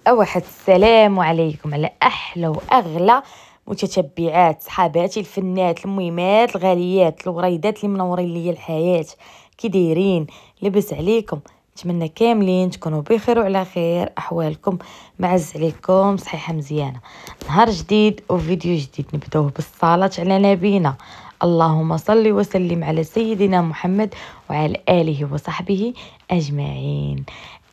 واحد السلام عليكم على احلى واغلى متتبعات صحاباتي الفنات المهمات الغاليات الوريدات اللي منورين ليا الحياه. كي دايرين؟ لاباس عليكم؟ نتمنى كاملين تكونوا بخير وعلى خير، احوالكم معز عليكم صحيحه مزيانه. نهار جديد وفيديو جديد نبداوه بالصلاه على نبينا. اللهم صل وسلم على سيدنا محمد وعلى اله وصحبه اجمعين.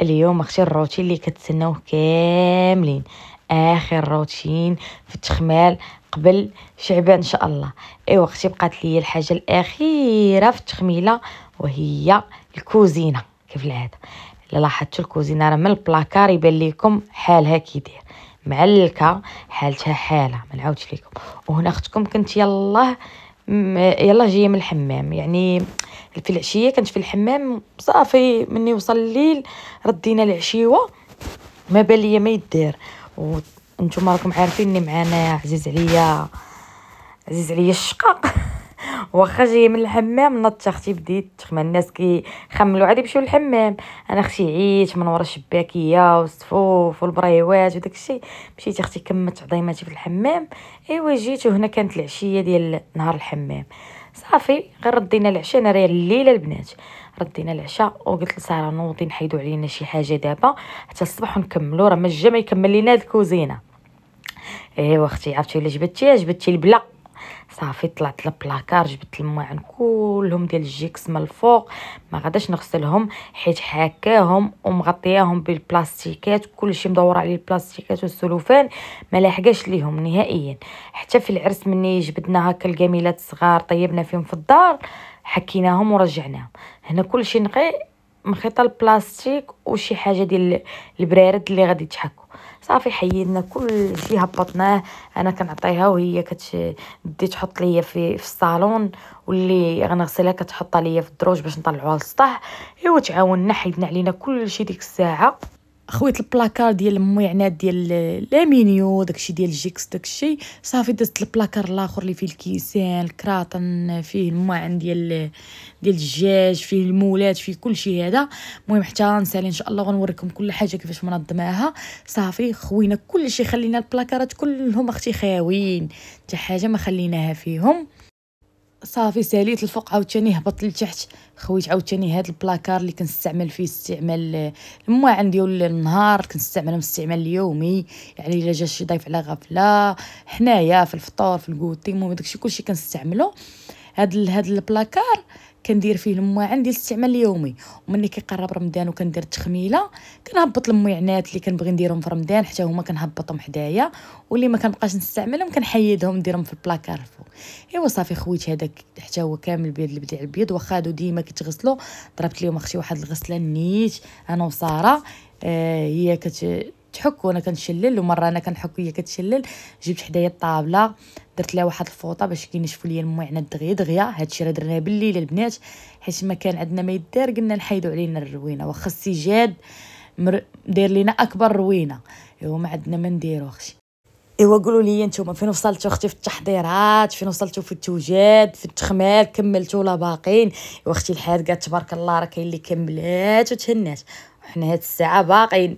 اليوم اختي الروتين اللي كتسناوه كاملين، اخر روتين في التخمال قبل شعبان ان شاء الله. ايوا اختي بقات لي الحاجه الاخيره في التخميله وهي الكوزينه. كيف العاده الا لاحظتوا الكوزينه راه من البلاكار يبان لكم حالها كي داير، معلكه حالتها حاله ما نعاودش لكم. وهنا اختكم كنت يلا جايه من الحمام، يعني في العشيه كنت في الحمام صافي. مني وصل الليل ردينا العشيوه ما بان ليا ما يدير. وانتم راكم عارفين اني معانا عزيز عليا الشقه واخا جايه من الحمام نضت اختي بديت تخمم. الناس كيخملوا عادي يمشيو للحمام، انا اختي عييت من ورا الشباكيه والصفوف والبريوات وداك الشيء. مشيت اختي كملت عظيماتي في الحمام. ايوا جيت وهنا كانت العشيه ديال نهار الحمام. صافي غير ردينا العشاء، انا راه الليله البنات ردينا العشاء وقلت لساره نوضي نحيدوا علينا شي حاجه دابا حتى الصباح ونكملوا، راه ما جا ما يكمل لينا هاد الكوزينه. ايوا اختي عرفتي ولا جبتي البلا. صافي طلعت للبلاكار جبت الماعن كلهم ديال الجيكس من الفوق، ما غاداش نغسلهم حيت حاكاهم ومغطياهم بالبلاستيكات، كلشي مدور عليه البلاستيكات والسلوفان ما لاحقاش ليهم نهائيا. حتى في العرس مني جبدنا هكا الجميلات الصغار طيبنا فيهم في الدار حكيناهم ورجعناهم. هنا كلشي نقي مخيطه البلاستيك وشي حاجه ديال البرارد اللي غادي تحكو. صافي حيدنا كل شيء هبطناه، انا كنعطيها وهي بدي تحط ليا في الصالون، واللي غنغسلها كتحطها ليا في الدروج باش نطلعوها للسطح. ايوا تعاوننا حيدنا علينا كل شيء ديك الساعه. خويت البلاكار ديال المويعنات ديال لامينيو داكشي ديال الجيكس داكشي. صافي دزت البلاكار الاخر اللي فيه الكيسان الكراطن فيه الموعن ديال الدجاج فيه المولات فيه كل شيء هذا. المهم حتى نسالي ان شاء الله غنوريكم كل حاجه كيفاش منظماها. صافي خوينا كل شيء، خلينا البلاكارات كلهم اختي خاويين حتى حاجه ما خليناها فيهم. صافي ساليت الفوق عاوتاني هبط لتحت، خويت عاوتاني هاد البلاكار اللي كنستعمل فيه استعمال المواعن ديال النهار كنستعملهم استعمال اليومي، يعني الا جا شي ضيف على غفله حنايا في الفطور في الكوتي المهم داكشي كلشي كنستعملو. هاد البلاكار كندير فيه المواعن ديال الاستعمال اليومي، ومني كيقرب رمضان وكندير التخميله كنهبط المويعنات اللي كنبغي نديرهم في رمضان حتى هما كنهبطهم حدايا، واللي ما كنبقاش نستعملهم كنحيدهم نديرهم في البلاكار فوق. ايوا صافي خويت هذاك حتى هو كامل بيض اللي بدي على البيض، واخا هادو ديما كيتغسلوا ضربت ليهم اختي واحد الغسله نيت انا وساره. هي تحك وانا كنشلل، ومره انا كنحك وهي كتشلل. جبت حدايا الطابله درت لها واحد الفوطه باش كينشفوا ليا المويعنات دغيا. هادشي راه درناه بالليل البنات حيت ما كان عندنا ما يدار قلنا نحيدوا علينا الروينه، واخا السجاد داير لينا اكبر روينه. ايوا ما عندنا ما نديرو اختي. ايوا قولوا لي نتوما فين وصلتوا اختي في التحضيرات، فين وصلتوا في التوجاد في التخمال، كملتوا ولا باقين؟ ايوا اختي الحاد قالت تبارك الله راه كاين اللي كملات وتهنات وحنا هاد الساعه باقين.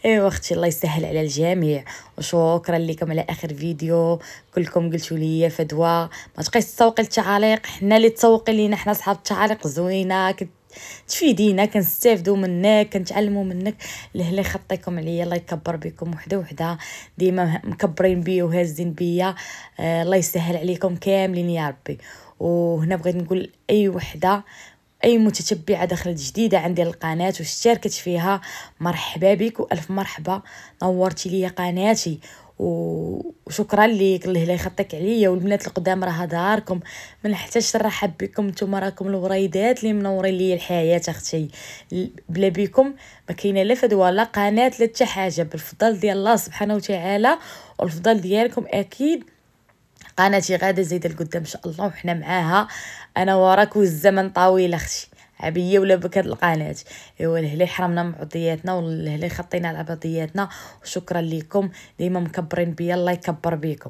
ايوا اختي الله يسهل على الجميع، وشكرا لكم على اخر فيديو. كلكم قلتوا لي فدوى ما تبقايش تسوقي التعاليق، حنا اللي تسوقي لينا، حنا صحاب التعاليق زوينه تفيدينا كنستافدوا منك كنتعلموا منك. الله يخطيكم عليا، الله يكبر بكم وحده وحده، ديما مكبرين بيا وهازين بيا. الله يسهل عليكم كاملين يا ربي. وهنا بغيت نقول اي وحده اي متتبعه دخلت جديده عندي القناه واشتركت فيها، مرحبا بك والف مرحبا، نورتي لي قناتي وشكرا ليك. الله لا يخطيك عليا، والبنات القدام راه داركم ما نحتاجش نرحب بكم، نتوما راكم الوريدات اللي منورين لي الحياه اختي. بلا بكم ما كاينه لا فدوى لا قناه لا حتى حاجه، بالفضل ديال الله سبحانه وتعالى والفضل ديالكم اكيد قناتي غاده زايده لقدام ان شاء الله وحنا معاها. انا وراك والزمن طويل اختي عبيه ولا بك هاد القناه. ايوا الله يحرمنا من عطياتنا والله لا يخطينا على عطياتنا، وشكرا لكم ديما مكبرين بيا، الله يكبر بيكم.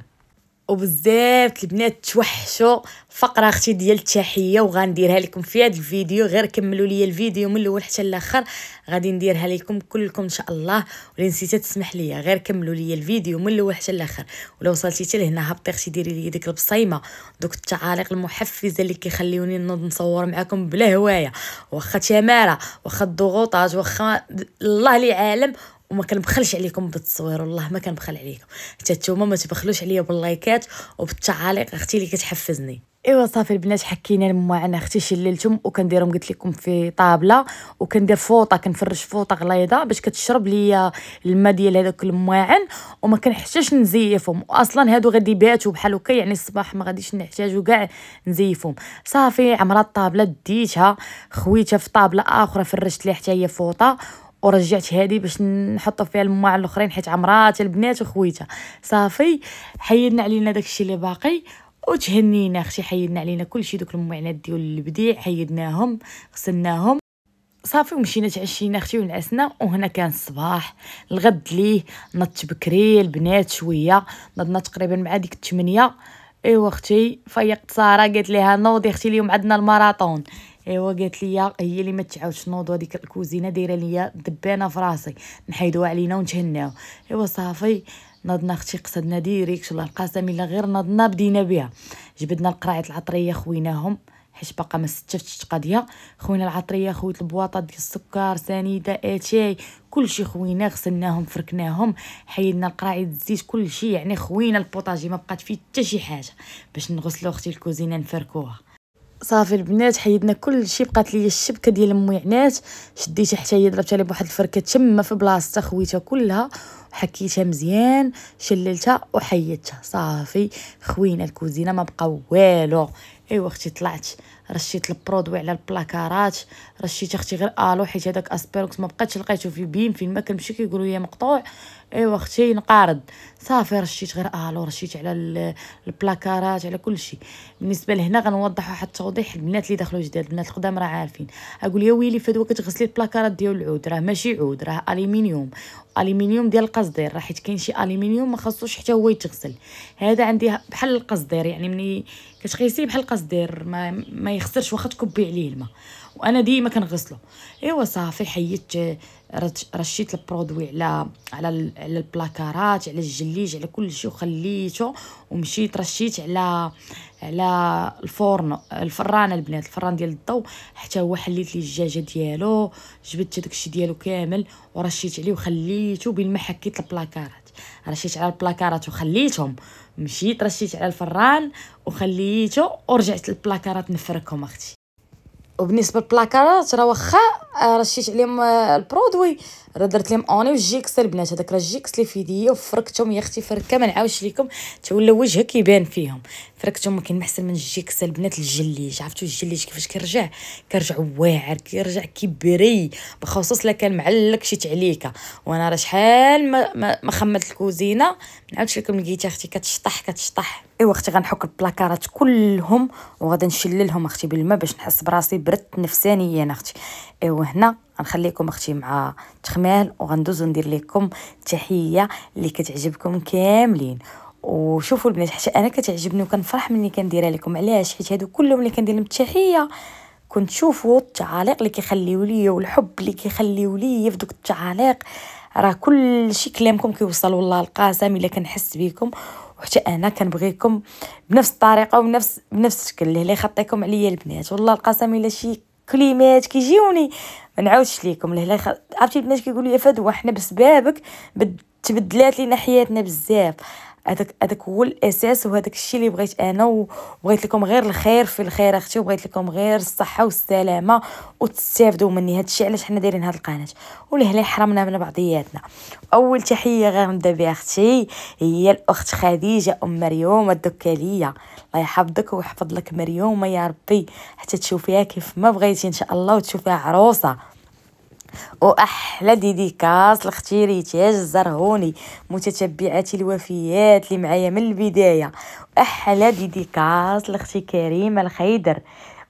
وبزاف البنات توحشوا فقره اختي ديال التحيه، وغنديرها لكم في هذا الفيديو. غير كملوا لي الفيديو من الاول حتى الاخر، غادي نديرها لكم كلكم ان شاء الله. ولا نسيتها تسمح لي، غير كملوا لي الفيديو من الاول حتى الاخر. ولا وصلتي حتى لهنا هبطي اختي ديري لي ديك البصيمه، دوك التعاليق المحفزه اللي كيخليوني نوض نصور معكم بلا هوايه، واخا تماره واخا الضغوطات واخا الله لي عالم. وما كنبخلش عليكم بالتصوير، والله ما كنبخل عليكم، حتى نتوما ما تبخلوش عليا باللايكات وبالتعاليق اختي اللي كتحفزني. ايوا صافي البنات، حكينا المواعن اختي شللتهم وكنديرهم قلت لكم في طابله، وكندير فوطه، كنفرش فوطه غليظه باش كتشرب ليا الماء ديال هذوك المواعن، وما كنحتاجش نزيفهم. اصلا هادو غادي يباتوا بحال هكا، يعني الصباح ما غاديش نحتاجو كاع نزيفهم. صافي عمرها الطابله ديتها خويتها في طابله اخرى، فرشت ليها حتى هي فوطه، ورجعت هذه باش نحطوا فيها المواعن الاخرين حيت عمرات البنات وخويتها. صافي حيدنا علينا داكشي اللي باقي وتهنينا اختي، حيدنا علينا كلشي. دوك المواعنات ديال البديع حيدناهم غسلناهم صافي، ومشينا تعشينا اختي ونعسنا. وهنا كان الصباح الغد ليه نضت بكري البنات شويه، نضنا تقريبا مع ديك 8. ايوا اختي فيقت ساره قالت ليها نوضي اختي اليوم عندنا الماراطون. ايوا قالت لي هي اللي ما تعاودش نوض، هذيك الكوزينه دايره ليا دبانه في راسي، نحيدوها علينا ونتهناو. ايوا صافي نضنا اختي قصدنا ديريكت، والله القسم الا غير نضنا بدينا بها. جبدنا القراعه العطريه خويناهم حيت باقا ما استفتش قضيه. خوينا العطريه، خويت البواطه ديال السكر، سنيده، اتاي، كلشي خوينا، غسلناهم فركناهم، حيدنا القراعي الزيت كلشي، يعني خوينا البوطاجي ما بقات فيه حتى شي حاجه باش نغسلو اختي الكوزينه نفركوها. صافي البنات حيدنا كلشي، بقات لي الشبكه ديال المويعنات شديتها حتى هي ضربتها لي بواحد الفركه تما في بلاصتها، خويتها كلها وحكيتها مزيان، شللتها وحيدتها. صافي خوينا الكوزينه ما بقى والو. ايوا اختي طلعت رشيت البرودوي على البلاكارات، رشيت اختي غير الو حيت هذاك اسبيروكس ما بقيتش لقيته في بيم، فين ما كنمشي كيقولوا لي مقطوع. ايوا اختي نقارض. صافي رشيت غير الو، رشيت على البلاكارات على كلشي. بالنسبه لهنا غنوضح واحد التوضيح، البنات اللي دخلوا جداد، البنات القدام راه عارفين. اقول يا ويلي فدوى كتغسلي البلاكارات ديال العود، راه ماشي عود، راه الومنيوم، الومنيوم ديال القصدير، راه حيت كاين شي الومنيوم ما خاصوش حتى هو يتغسل. هذا عندي بحال القصدير، يعني ملي كتقيسيه بحال القصدير ما يخسرش واخا تكبي عليه الماء، وانا ديما كنغسلو. ايوا صافي حيدت رشيت البرودوي على البلاكارات، على الجليج، على كلشي، وخليته ومشيت رشيت على الفران البنات، الفران ديال الضو، حتى هو حليت لي الدجاجه ديالو، جبدت داكشي ديالو كامل ورشيت عليه وخليته بالما. حكيت البلاكارات، رشيت على البلاكارات وخليتهم، مشيت رشيت على الفران وخليته ورجعت البلاكارات نفركهم اختي. وبالنسبه للبلاكارات راه واخا رشيت عليهم البرودوي، راه درت لهم اوني والجيكس البنات، هذاك راه الجيكس اللي في يديا وفركتهم يا اختي فركه ما نعاودش لكم تولى وجهك يبان فيهم. فركتهم ما كاين محسن من الجيكس البنات. الجليج عرفتوا الجليج كيفاش كيرجع واعر، كيرجع كيبري، بخصوص لا كان معلق شي تعليكه. وانا راه شحال ما خملت الكوزينه، ما نعاودش لكم لقيتها اختي كتشطح. ايوا اختي غنحك البلاكارات كلهم وغادي نشللهم اختي بالماء باش نحس براسي برت نفسانيا اختي. ايوا هنا غنخليكم اختي مع تخمال، وغندوزو ندير لكم تحيه اللي كتعجبكم كاملين. وشوفوا البنات حتى انا كتعجبني وكنفرح مني كنديرها لكم. علاش؟ حيت هادو كلهم اللي كندير لهم التحيه كنت شوفوا التعاليق اللي كيخليو ليا والحب اللي كيخليو ليا في دوك التعاليق، راه كل شيء كلامكم كيوصل. والله القاسم الا كنحس بكم، وحتى انا كنبغيكم بنفس الطريقه وبنفس الشكل اللي خطيكم عليا البنات. والله القاسم الا شي كلمات كيجيوني ما نعاودش ليكم. عرفتي البنات كيقولوا لي فدوى حنا بسبابك تبدلات لينا حياتنا بزاف. هذاك هو الاساس، وهذاك الشيء اللي بغيت انا، وبغيت لكم غير الخير في الخير اختي، وبغيت لكم غير الصحه والسلامه وتستافدوا مني. هذا الشيء علاش حنا دايرين هذه القناه، ولهلا حرمنا من بعضياتنا. اول تحيه غير نبدا بها اختي هي الاخت خديجه ام مريوم الدكاليه، الله يحفظك ويحفظ لك مريومه يا ربي حتى تشوفيها كيف ما بغيتي ان شاء الله، وتشوفيها عروسه. واحلى ديديكاس لاختي ريتاج الزرهوني، متتبعاتي الوفيات اللي معايا من البدايه. واحلى ديديكاس لاختي كريمه الخيدر،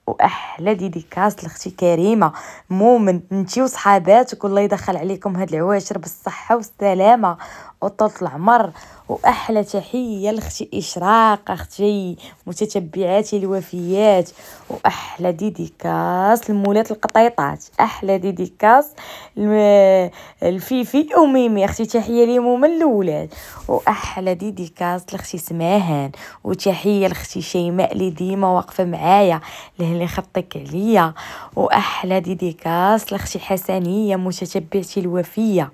واحلى ديديكاس لاختي كريمه مؤمن، انتي وصحاباتك، والله يدخل عليكم هاد العواشر بالصحه والسلامه. وطولة العمر. واحلى تحيه لاختي اشراق اختي متتبعاتي الوفيات. واحلى ديديكاس لمولات القطيطات. احلى ديديكاس الفيفي وميمي اختي تحيه ليهم من الاولاد. واحلى ديديكاس لاختي سماهان. وتحيه لاختي شيماء اللي ديما واقفه معايا اللي خطك عليا. واحلى ديديكاس لاختي حسنيه متتبعتي الوفيه.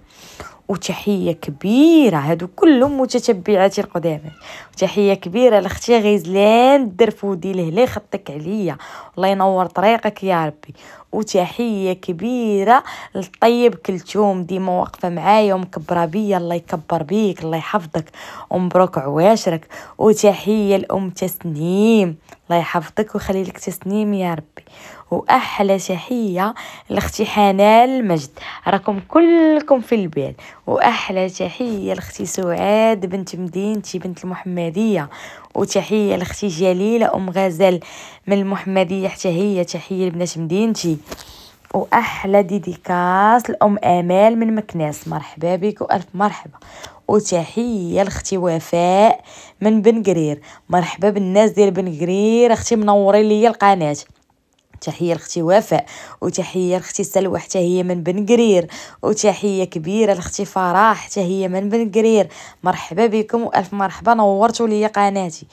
وتحيه كبيره هادو كلهم متتبعاتي القدامى. وتحيه كبيره لاختي غزلان الدرفودي لهلا خطك عليا الله ينور طريقك يا ربي. وتحيه كبيره للطيب كلثوم ديما واقفه معايا ومكبره بيا الله يكبر بيك الله يحفظك ومبروك عواشرك. وتحيه لام تسنيم الله يحفظك ويخلي لك تسنيم يا ربي. واحلى تحيه لاختي حنان المجد راكم كلكم في البال. واحلى تحيه لاختي سعاد بنت مدينتي بنت المحمديه. وتحيه لاختي جليله ام غزال من المحمديه حتى هي تحيه لبنات مدينتي. واحلى ديديكاس لام امال من مكناس مرحبا بك والف مرحبا. وتحيه لاختي وفاء من بن قرير مرحبا بالناس ديال بن قرير اختي منورين ليا القناه. تحيه لاختي وفاء. وتحيه لاختي سلوى حتى هي من بن قرير. وتحيه كبيره لاختي فرح حتى هي من بن قرير مرحبا بكم والف مرحبا نورتوا لي قناتي.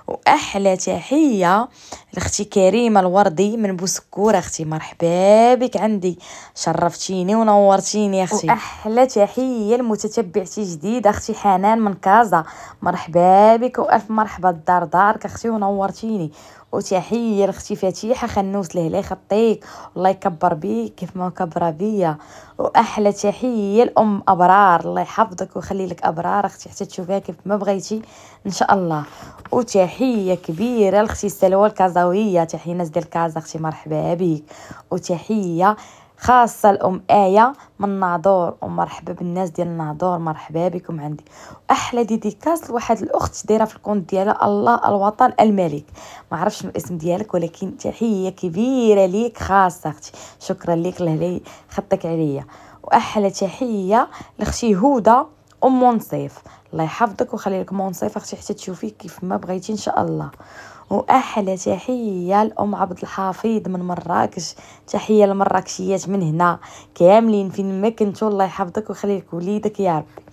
واحلى تحيه لاختي كريمه الوردي من بوسكور اختي مرحبا بك عندي شرفتيني ونورتيني يا اختي. واحلى تحيه لمتتبعتي جديد اختي حنان من كازا مرحبا بك والف مرحبا الدار دارك اختي ونورتيني. وتحيه لاختي فتيحه خنوس لهلا خطيك الله يكبر بيك كيف ما كبر بيا. واحلى تحيه لام ابرار الله يحفظك ويخلي لك ابرار اختي حتى تشوفيها كيف ما بغيتي ان شاء الله. وتحيه كبيره لاختي سلوى الكازاويه تحيه ناس ديال كازا اختي مرحبا بك. وتحيه خاصه الام ايه من ناظور ومرحبا بالناس ديال الناظور مرحبا بكم عندي. احلى ديديكاس لواحد الاخت دايره في الكونت ديالها الله الوطن الملك ما عرفش الاسم ديالك ولكن تحيه كبيره ليك خاصه اختي شكرا ليك الله خطك عليا. واحلى تحيه لاختي هدى ام منصف الله يحفظك ويخلي لك منصف اختي حتى تشوفيك كيف ما بغيتي ان شاء الله. واحلى تحيه لام عبد الحفيظ من مراكش تحيه للمراكشيات من هنا كاملين فين ما كنتو الله يحفظك ويخلي لك وليدك يا ربي.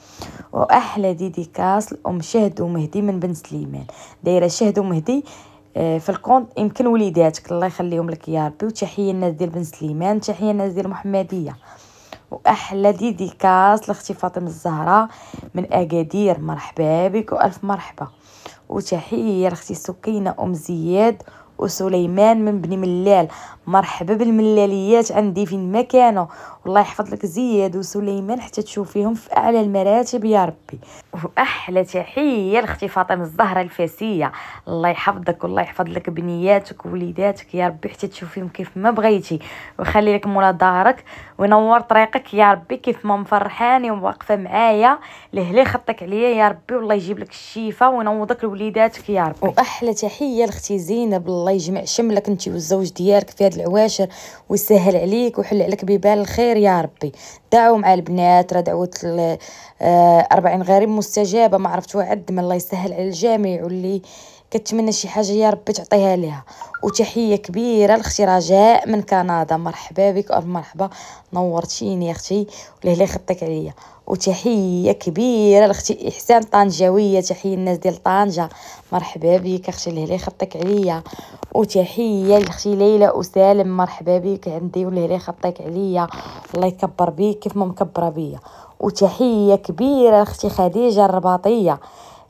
واحلى ديديكاس لام شهد ومهدي من بن سليمان دايره شهد ومهدي في الكونت يمكن وليداتك الله يخليهم لك يا ربي. وتحيه الناس ديال بن سليمان تحيه الناس ديال المحمديه. واحلى ديديكاس لاختي فاطمه الزهراء من اكادير مرحبا بك والف مرحبا. وتحيه لاختي سكينه ام زياد وسليمان من بني ملال مرحبا بالملاليات عندي فين ما كانوا والله يحفظ لك زياد وسليمان حتى تشوفيهم في اعلى المراتب يا ربي. واحلى تحيه لاختي فاطمه الزهراء الفاسيه الله يحفظك والله يحفظ لك بنياتك ووليداتك يا ربي حتى تشوفيهم كيف ما بغيتي ويخلي لك مولا دارك وينور طريقك يا ربي كيف ما مفرحاني وواقفه معايا لهلا خطك عليا يا ربي والله يجيب لك الشفاء وينوضك لوليداتك يا ربي. واحلى تحيه لاختي زينب الله يجمع شملك انت والزوج ديالك في هاد العواشر ويسهل عليك ويحل عليك ببال الخير يا ربي. دعوا مع البنات راه دعوه 40 غريب مستجابه ما عرفت وعد من الله يسهل على الجميع واللي كتمنى شي حاجه يا ربي تعطيها ليها. وتحيه كبيره لاختي رجاء من كندا مرحبا بك والف مرحبا نورتيني يا اختي ولهلا خطك عليا. وتحيه كبيره لاختي احسان طنجاويه تحيه الناس ديال طنجه مرحبا بك اختي لهلا خطك عليا. وتحيه لاختي ليلى وسالم مرحبا بك عندي ولهلا خطك عليا الله يكبر بيك كيف ما مكبره بيا. وتحيه كبيره لاختي خديجه الرباطيه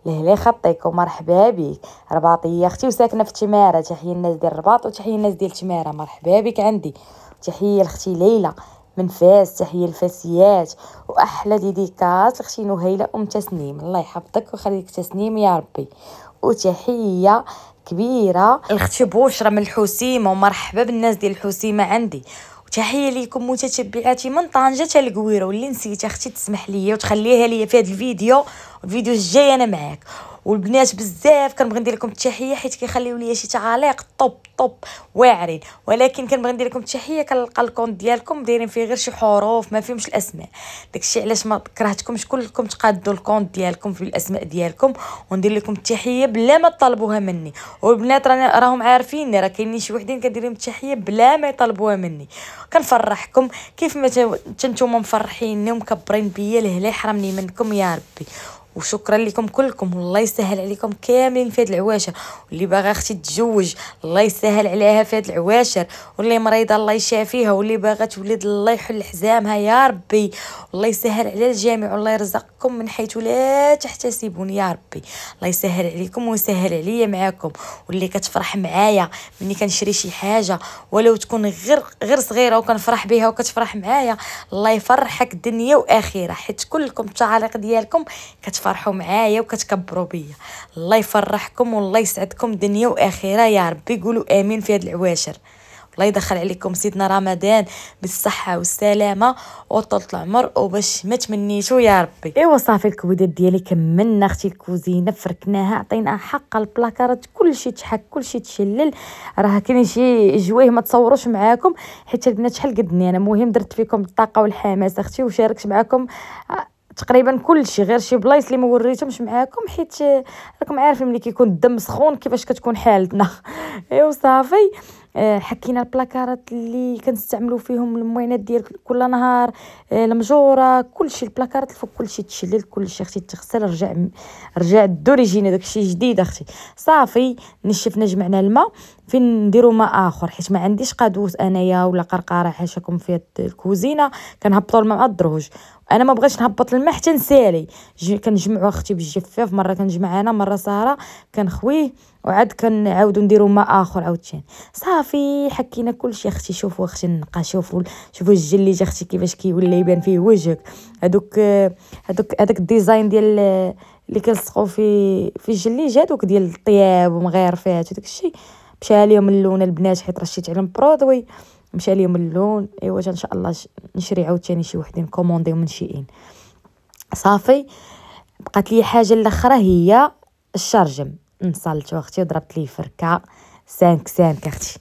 لهلا خطيك ومرحبا بك رباطيه اختي وساكنه في تماره تحيه الناس ديال الرباط وتحيه الناس ديال تماره مرحبا بك عندي. تحيه لاختي ليلى من فاس تحيه الفاسيات. واحلى ديديكاس اختي نهيله ام تسنيم الله يحفظك ويخليك تسنيم يا ربي. وتحيه كبيره اختي بوشرة من الحسيمه ومرحبا بالناس ديال الحسيمه عندي. وتحيه ليكم متتبعاتي من طنجه حتى القويره واللي نسيت اختي تسمح لي وتخليها لي في هذا الفيديو الجاي انا معاك. والبنات بزاف كنبغي ندير لكم التحيه حيت كيخليو ليا شي تعاليق طوب واعرين، ولكن كنبغي ندير لكم التحيه كنلقى الكونت ديالكم دايرين فيه غير شي حروف ما فيهمش الاسماء. داكشي علاش ما كرهتكمش كلكم تقادوا الكونت ديالكم في الاسماء ديالكم وندير لكم التحيه بلا ما تطلبوها مني. والبنات راهم عارفين راه كاينين شي وحدين كندير لهم التحيه بلا ما يطلبوها مني. كنفرحكم كيف ما نتوما مفرحيني ومكبرين بيا، الهلا يحرمني منكم يا ربي. وشكرا لكم كلكم، والله يسهل عليكم كاملين في هاد العواشر. واللي باغا اختي تتزوج الله يسهل عليها في هاد العواشر، واللي مريضه الله يشافيها، واللي باغا تولد الله يحل حزامها يا ربي. والله يسهل على الجميع، والله يرزقكم من حيث لا تحتسبون يا ربي. الله يسهل عليكم ويسهل عليا معاكم. واللي كتفرح معايا ملي كنشري شي حاجه ولو تكون غير صغيره وكنفرح بها وكتفرح معايا، الله يفرحك دنيا واخره، حيت كلكم التعاليق ديالكم كتفرحوا معايا وكتكبروا بيا. الله يفرحكم والله يسعدكم دنيا واخره يا ربي. قولوا امين في هاد العواشر. الله يدخل عليكم سيدنا رمضان بالصحه والسلامه وطول العمر وباش ما تمنيتو يا ربي. ايوا صافي الكويدات ديالي كملنا اختي الكوزينه، فركناها، عطيناها حق البلاكارات، كلشي تحك كلشي تشلل. راه كاين شي جويه ما تصوروش معاكم حيت البنات شحال قدني انا. المهم درت فيكم الطاقه والحماس اختي وشاركت معاكم تقريبا كلشي، غير شي بلايص اللي ما وريتهمش معاكم حيت راكم عارفين ملي كيكون الدم سخون كيفاش كتكون حالتنا. ايوا صافي حكينا البلاكارات اللي كنستعملوا فيهم المعينات ديال كل نهار، المجوره، كلشي البلاكارات الفوق كلشي تشلل، كلشي اختي تغسل، رجع دوريجيني داكشي جديد اختي. صافي نشفنا جمعنا الماء، فين نديروا ماء اخر حيت ما عنديش قادوس انايا ولا قرقاره حاشاكم في الكوزينه. كنهبطوا الماء مع الدروج، انا ما بغيتش نهبط الماء حتى نسالي. كنجمعوا اختي بالجفاف، مره كنجمع انا مره ساره كنخويه وعاد كنعاودوا نديروا ماء اخر عاوتاني. صافي حكينا كلشي اختي. شوفوا اختي النقا، شوفوا الجليج اختي كيفاش كيولي يبان فيه وجهك. هذاك الديزاين ديال اللي كنلصقوا في الجليج، هذوك ديال الطياب ومغيرفات وداك الشيء، مشى عليهم اللون البنات حيت رشيت عليهم برودوي، مشى عليهم اللون. ايوا ان شاء الله نشري عاوتاني شي وحدين كومونديو من شيئين. صافي بقات لي حاجه الاخرى هي الشرجم. نصلت اختي وضربت لي فركه 5 اختي.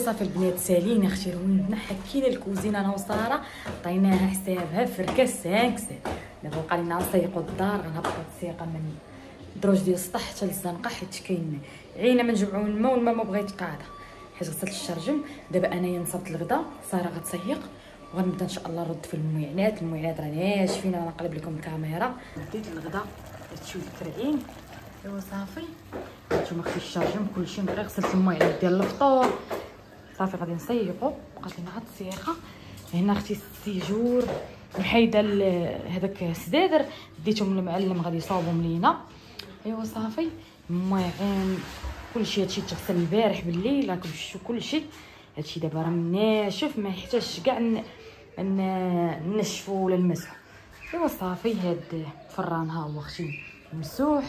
صافي البنات سالينا اختي روينا، حكينا الكوزينه انا وساره، عطيناها حسابها فركه 5. دابا بقى لينا نسيقوا الدار، غنهبطوا السيقه من الدروج ديال السطح حتى للزنقه حيت كاين عينا ما نجمعوا الماء والماء ما بغا يتقاضى حيت غسلت الشرجم. دابا انايا نصبت الغدا، ساره غتسيق وغنبدا ان شاء الله نرد في المعينات راه ناشفين. انا نقلب لكم الكاميرا. بديت الغدا تشوف الكرعين. ايوا صافي نتوما اختي الشرجم كلشي غير غسلت المعينات ديال الفطور. صافي غادي نسيقوا، بقات لنا غير السياخه. هنا اختي السيجور محايده هذاك السدادر ديتهم للمعلم غادي يصاوبهم لينا. ايوا صافي المهم كلشي هادشي تغسل البارح بالليل، راكم شفتوا كلشي. هادشي دابا راه ناشف ما يحتاجش كاع نشفو ولا نمسحو. ايوا صافي هاد الفران ها هو اختي ممسوح.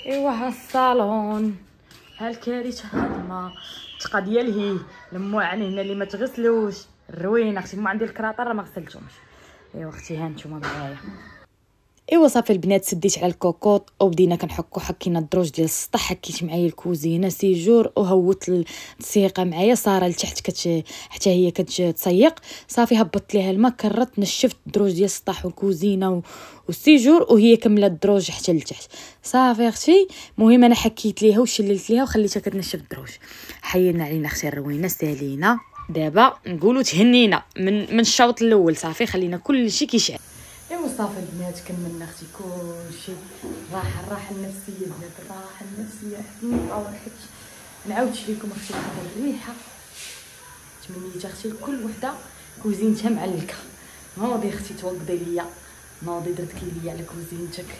ايوا ها الصالون، ها الكارثه هادما التقا ديال هي المعن هنا اللي ما تغسلوش الروينه اختي. ما عندي الكراطر ما غسلتهمش. ايوا اختي ها نتوما معايا. ايوا صافي البنات سديت على الكوكوط وبدينا كنحكو. حكينا الدروج ديال السطح، حكيت معايا الكوزينه سيجور وهوت السيقه معايا ساره لتحت حتى هي كتسيق. صافي هبطت ليها الماء، كررت نشفت الدروج ديال السطح والكوزينه والسيجور وهي كملت الدروج حتى لتحت. صافي اختي المهم انا حكيت ليها وشللت ليها وخليتها كتنشف الدروج. حيدنا علينا اختي الروينه سالينا. دابا نقولوا تهنينا من الشوط الاول. صافي خلينا كلشي كيشعل. ايوا صافي البنات كملنا اختي كلشي. الراحه النفسيه البنات، الراحه النفسيه. حتى نبقاو حيت نعاودش لكم اختي هاد الريحه. تمنيت اختي لكل وحده كوزينتها معلكه. نوضي اختي توقدي ليا، نوضي درتكي ليا على كوزينتك.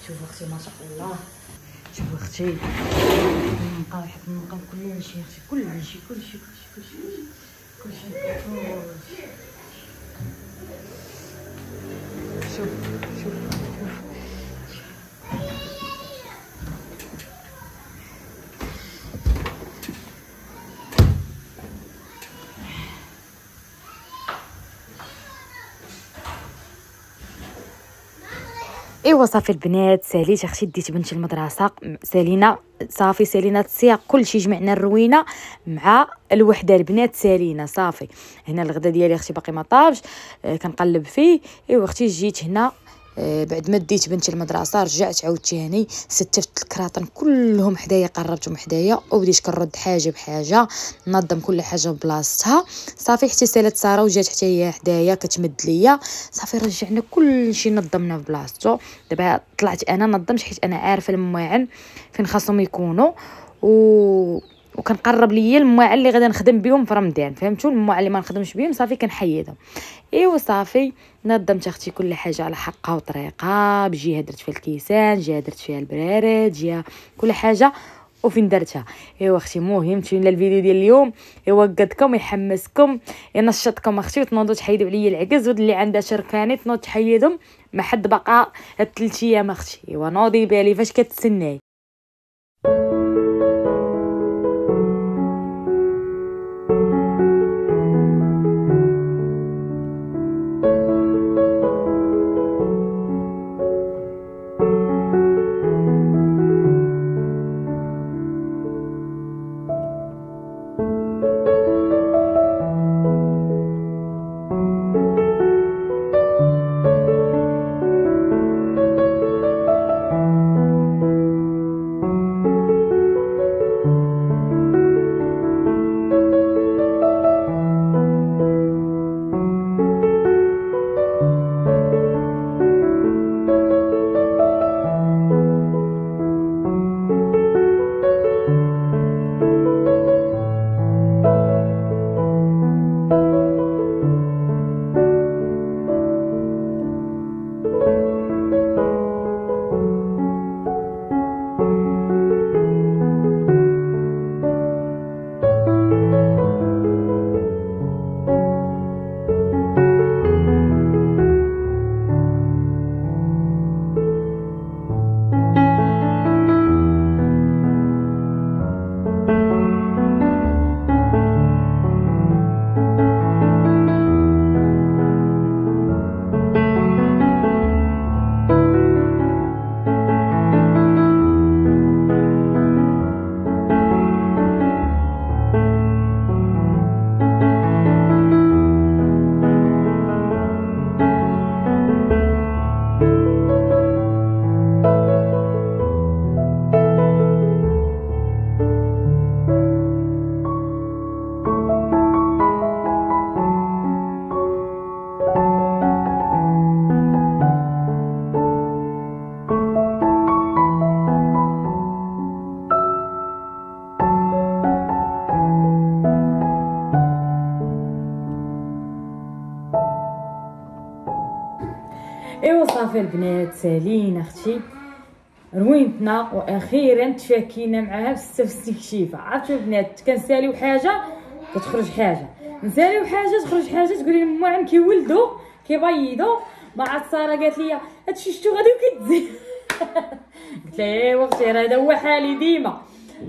شوفوا اختي ما شاء الله، شوفوا اختي نبقاو حتى نبقاو كلشي اختي، كلشي كلشي كلشي كلشي كلشي. شوف شوف شوف ايوا صافي البنات ساليت اختي، ديت بنتي المدرسه، سالينا صافي، سالينا السياق كلشي، جمعنا الروينه مع الوحده البنات سالينا صافي. هنا الغدا ديالي اختي باقي ما طابش، كنقلب فيه. ايوا اختي جيت هنا بعد ما ديت بنتي المدرسه رجعت عاودت هاني ستفت الكراطن كلهم حدايا، قربتهم حدايا وبديت كنرد حاجه بحاجه، ننظم كل حاجه بلاصتها صافي. حتى سالت ساره وجات حتى هي حدايا كتمد ليا صافي، رجعنا كلشي نظمنا بلاصتو. دابا طلعت انا نظمت حيت انا عارفه المواعن فين خاصهم يكونوا وكنقرب ليا المواعن اللي غادي نخدم بهم في رمضان، فهمتوا؟ المواعن اللي ما نخدمش بهم صافي كنحيدهم. ايوا صافي نظمت اختي كل حاجه على حقها وطريقه، بجهه درت فيها الكيسان، جهه درت فيها البرارات، جهه كل حاجه وفين درتها. ايوا اختي مهم تمشيو للفيديو ديال اليوم يوقدكم يحمسكم ينشطكم اختي، وتنوضوا تحيدوا عليا العكز، واللي عندها شركاني تنوض تحيدهم ما حد بقى 3 ايام اختي. ايوا نوضي بالي فاش كتسناي. ايوا صافي البنات سالينا اختي روينتنا واخيرا تفاكينا معاها بستة في التكشيفه. عرفتوا البنات كنساليو حاجه كتخرج حاجه، نساليو حاجه تخرج حاجه، تقولي المهم كيولدوا كيبيضوا. ما عاد ساره قالت لي هادشي شتو غادي وكتزيد قلت لها ايوا اختي هذا هو حالي ديما.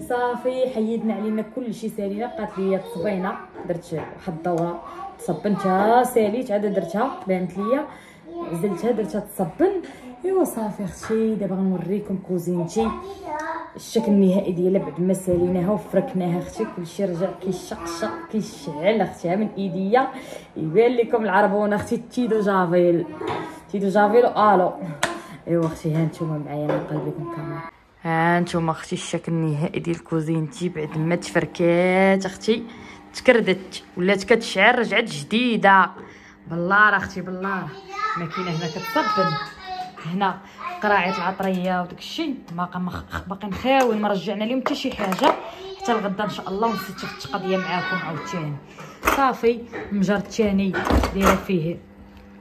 صافي حيدنا علينا كلشي سالينا. قالت لي تصبينا، درت واحد الدوره تصبنتها ساليت عاد درتها بانت ليا عزلتها درتها تصبن. ايوا صافي اختي دابا غنوريكم كوزينتي الشكل النهائي ديالها بعد ما ساليناها وفركناها اختي. كلشي رجع كيشقشق كيشعل اختي من ايديا، يبان لكم العربونه اختي تيدو جافيل تيدو جافيل الو. ايوا اختي ها نتوما معايا نقلب لكم الكاميرا. ها نتوما اختي الشكل النهائي ديال كوزينتي بعد ما تفركات اختي، تكردت ولات كتشعل رجعت جديده. بالله اختي بالله الماكينه هنا كتصبن، هنا قراعه العطريه وداك الشيء باقي نخاوي ما رجعنا لهم حتى شي حاجه حتى الغدا ان شاء الله. ونسيت شفت قضيه معاكم عاوتاني. صافي المجر الثاني دايره فيه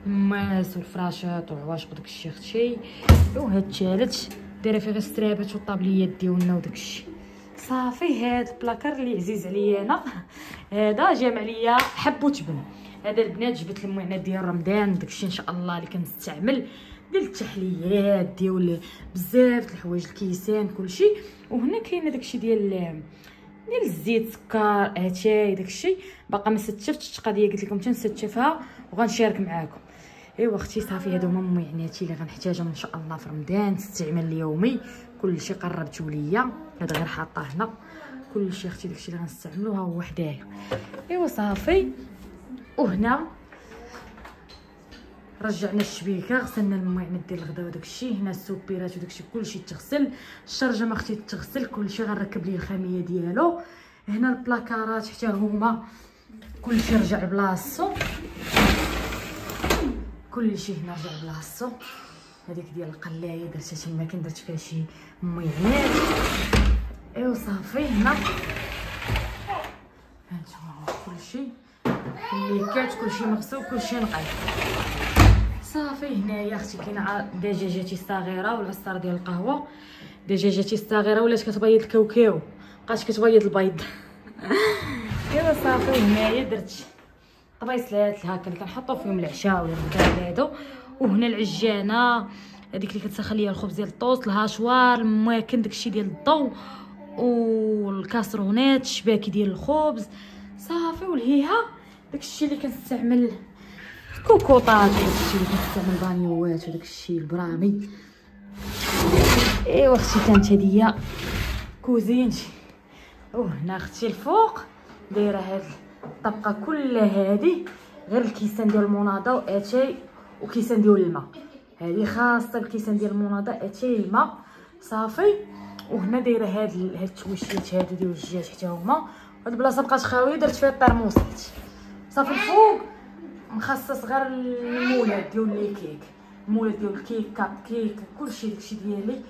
الماس والفراشات والعواشق وداك الشيء اختي. وهاد الثالث دايره فيه غير السترابات والطابليات ديالنا وداك الشيء. صافي هاد البلاكار اللي عزيز عليا انا هذا جامع ليا حب وتبن. هذا البنات جبت المعاناه ديال رمضان داكشي ان شاء الله اللي كنستعمل ديال التحليات ديال بزاف الحوايج الكيسان كلشي. وهنا كاين داكشي ديال الزيت سكر اتاي داكشي باقا ما استشفتش القضيه قلت لكم تنستشفها وغنشارك معاكم. ايوا اختي صافي هادو هما المعاناتي اللي غنحتاجهم ان شاء الله في رمضان استعمال اليومي. كلشي قربتو ليا هذا غير حاطه هنا كلشي اختي داكشي اللي غنستعملو ها هو حدايا. ايوا صافي وهنا رجعنا الشبيكه غسلنا المعانات ديال الغدا وداك الشيء. هنا السوبيرات وداك الشيء كلشي تغسل. الشرجه ما اختي تغسل كلشي غنركب ليه الخاميه ديالو. هنا البلاكارات حتى هما كلشي رجع بلاصتو كلشي هنا رجع بلاصتو. هذيك ديال القلايه درتها تما كان درت فيها شي ميعاد. ايوا صافي هنا هانتوما كلشي الليكات كلشي مغسول كلشي نقي. صافي هنايا اختي كاينه دجاجتي الصغيره والعصار ديال القهوه. دجاجتي الصغيره ولات كتبيض الكاوكاو بقات كتبيض البيض. ايوا صافي هنايا درت طبيصلات هكا اللي كنحطو فيهم العشاء ولا الغدا هادو. وهنا العجانه هذيك اللي كتسخن ليا الخبز ديال الطوست الهاشوار الماكن داكشي ديال الضو والكاسرونات الشباكي ديال الخبز. صافي والهيها داكشي اللي كنستعمل كوكوطات داكشي اللي كنستعمل بانيوات وداكشي البرامي. ايوا اختي كانت هديه كوزينتي. وهنا اختي الفوق دايره هاد الطبقه كلها هادي غير الكيسان ديال المناضه واتاي وكيسان ديال الماء. هذه خاصه الكيسان ديال المناضه اتاي الماء. صافي وهنا دايره هاد التويشيات هادو ديال الدجاج حتى هما. هاد البلاصه بقات خاويه درت فيها الطرموسات. صافي الفوق مخصص غير المولات ديال لي كيك المولات ديال الكيك كاب كيك كلشي داكشي ديالي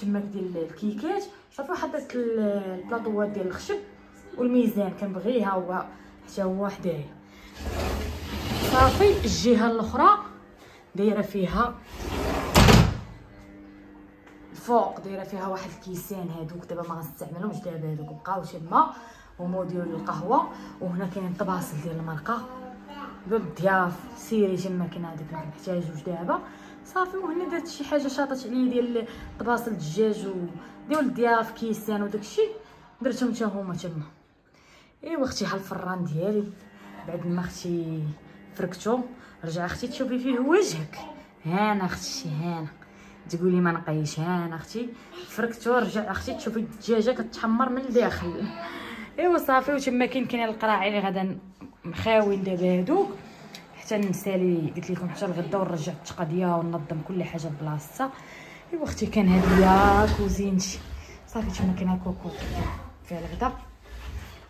تماك ديال الكيكات. صافي حطيت البلاطوات ديال الخشب والميزان كنبغيها هو حتى هو حدايا. صافي الجهه الاخرى دايره فيها الفوق دايره فيها واحد الكيسان هادوك دابا ما غنستعملهمش دابا هادوك بقاو تما هما ديال القهوه. وهنا كاين الطباصل ديال المرقه ديال الضياف سيري تما كاين هذيك اللي كنحتاجوش دابا. صافي وهنا درت شي حاجه شاطت عليا ديال طباصل الدجاج وديال الضياف كيسان وداكشي درتهم حتى هما تما. ايوا اختي ها الفران ديالي بعد ما اختي فركتو رجع اختي تشوفي فيه وجهك هانا اختي هانا تقولي ما نقيش هانا اختي فركتو رجع اختي تشوفي الدجاجه كتحمر من الداخل. ايوا صافي وتما كاين القراعي اللي غادا مخاوين دابا هادوك حتى نسالي قلت لكم حتى الغدا ونرجع التقضيه وننظم كل حاجه بلاصتها. ايوا اختي كان هاديا كوزينتي. صافي تما كاين كوكوط فيها الغدا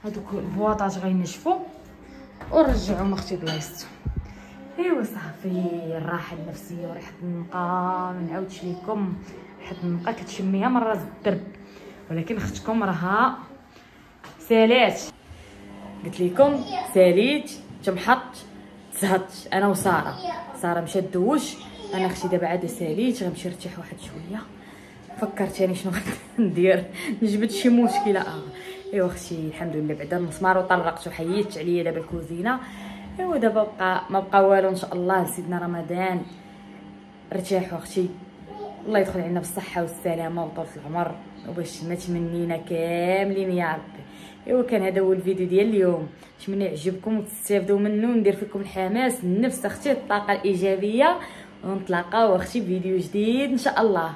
هادوك البواطات غينشفوا ونرجعهم اختي بلاصتهم. ايوا صافي الراحه النفسيه وريحه النقا ما نعاودش لكم. ريحه النقا كتشميها من راس الدرب ولكن اختكم راها سالات قلت لكم ساليت تمحط تزهدت انا وساره. ساره مشات دوش انا اختي دابا عاد ساليت غنمشي نرتاح واحد شويه. فكرتيني شنو ندير نجبد شي مشكله ايوا اختي الحمد لله بعدا المسمار وطرقت وحيدت عليا دابا الكوزينه. ايوا دابا ما بقى والو ان شاء الله لسيدنا رمضان. ارتاحوا اختي الله يدخل علينا بالصحه والسلامه وطول العمر وباش ما تمنينا كاملين يا ربي. ايوا كان هذا هو الفيديو ديال اليوم نتمنى يعجبكم وتستافدوا منه وندير فيكم الحماس النفس اختي الطاقه الايجابيه ونتلاقاو اختي بفيديو جديد ان شاء الله.